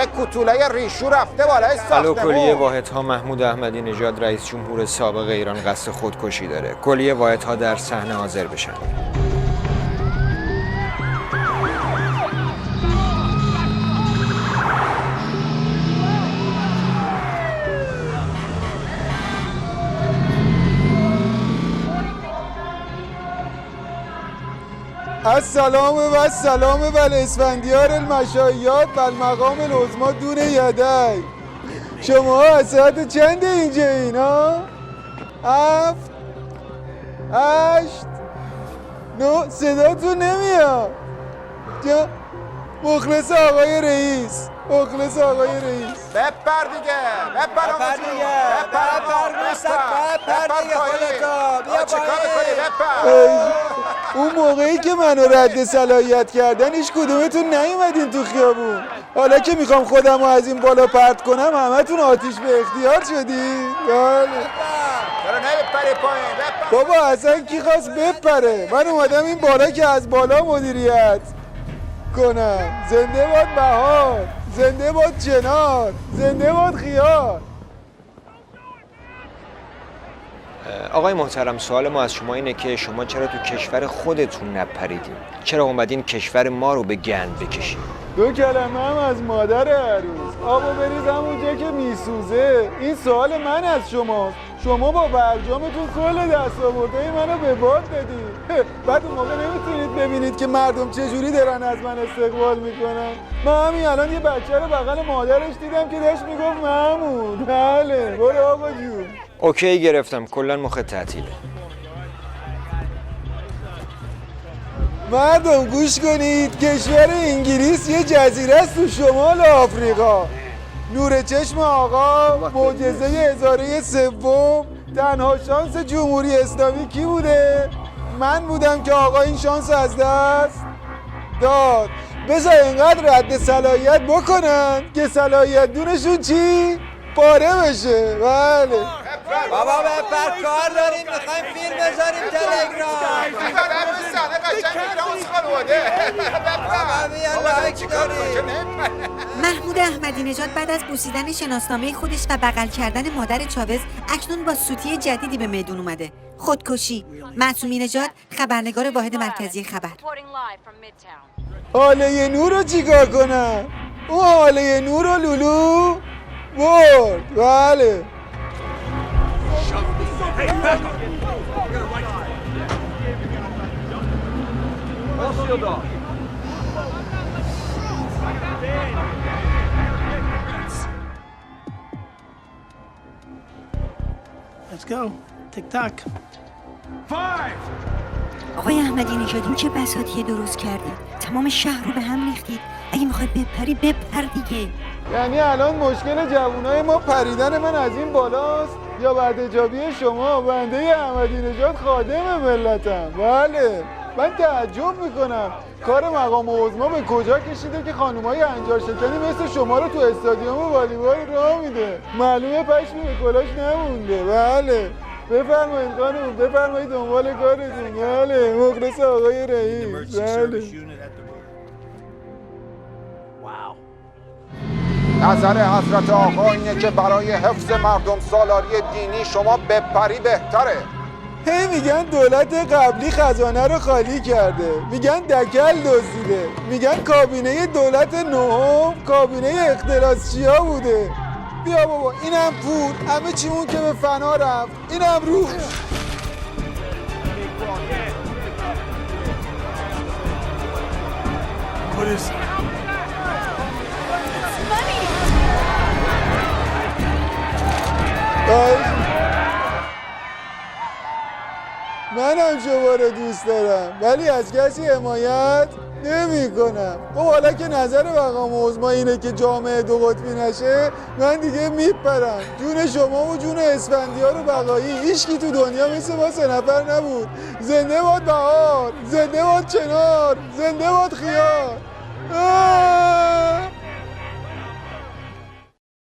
یک کوتوله ریشو رفته بالای ساختمون. کلیه واحدها محمود احمدی نژاد رئیس جمهور سابق ایران قصد خودکشی داره. کلیه واحدها در صحنه حاضر بشن. السلام و السلام و الاسفندیار المشایات و المقام العظما دون یدی. شما از ساعت چند اینجا اینا؟ 7 8 9 صداتون نمیاد. مخلص آقای رئیس، مخلص آقای رئیس. بپر دیگه، بپر اون موقعی که منو رد صلاحیت کردن هیچ کدومتون نیومدین تو خیابون. حالا که میخوام خودم رو از این بالا پرت کنم همتون آتیش به اختیار شدی؟ بله. چرا نمیپری پایین؟ بابا اصلا کی خواست بپره؟ من اومدم این بالا که از بالا مدیریت کنم. زنده باد بهار، زنده باد چنار، زنده باد خیار. آقای محترم، سوال ما از شما اینه که شما چرا تو کشور خودتون نپریدین؟ چرا اومدین کشور ما رو به گند بکشین؟ 2 کلمه هم از مادر عروس. آبو بریز همونجا که میسوزه. این سوال من از شماست. شما با برجامتون کل دستاوردهای منو به باد دادی. بعد اون موقع نمیتونید ببینید که مردم چجوری دارن از من استقبال میکنن. من همین الان یه بچه رو بغل مادرش دیدم که داشت میگفت محمود. بله برو آقا جون. اوکی گرفتم، کلا مخ تعطیله. مردم گوش کنید، کشور انگلیس یه جزیره است تو شمال آفریقا. نور چشم آقا، معجزه هزاره سوم، تنها شانس جمهوری اسلامی کی بوده؟ من بودم که آقا این شانس از دست داد. بذار اینقدر رد صلاحیت بکنن که صلاحیت دونشون چی؟ پاره بشه. بله بابا بپر، کار داریم، میخوایم فیلم بذاریم تلگرام. محمود احمدی نژاد بعد از بوسیدن شناسنامه خودش و بغل کردن مادر چاوز اکنون با سوتی جدیدی به میدون اومده. خودکشی. معصومی نژاد، خبرنگار واحد مرکزی خبر. حاله نور رو چیکار کنم؟ اون حاله نور رو لولو برد. بله Let's go. Tick tock. 5. آقای احمدی نژاد این چه بساطی درست کردید؟ تمام شهر رو به هم ریختید. اگه میخوای بپری بپر دیگه. یعنی الان مشکل جوانای ما پریدن من از این بالاست یا بدجابی شما؟ بنده احمدی نژاد خادم ملتم. بله من تعجب میکنم کار مقام عظما به کجا کشیده که خانومای انجار شکنی مثل شما رو تو استادیوم والیبال راه میده. معلومه پشمی به کلاش نمونده. بله بفرمایید خانوم، بفرمایید دنبال کارتون. بله مخلص آقای رئیس. بله نظر حضرت آقا اینه که برای حفظ مردم سالاری دینی شما بپری بهتره. هی میگن دولت قبلی خزانه رو خالی کرده، میگن دکل دزدیده، میگن کابینه دولت نهم کابینه اختلاسچیا بوده. بیا بابا اینم پول، همه چیمون که به فنا رفت، اینم روح. منم شما رو دوست دارم ولی از کسی حمایت نمی کنم. خب حالا که نظر مقام عظما اینه که جامعه 2 قطبی نشه، من دیگه میپرم. جون شما و جون اسفندیار و بقایی. هیچکی تو دنیا مثل ما 3 نفر نبود. زنده باد بهار، زنده باد چنار، زنده باد خیار.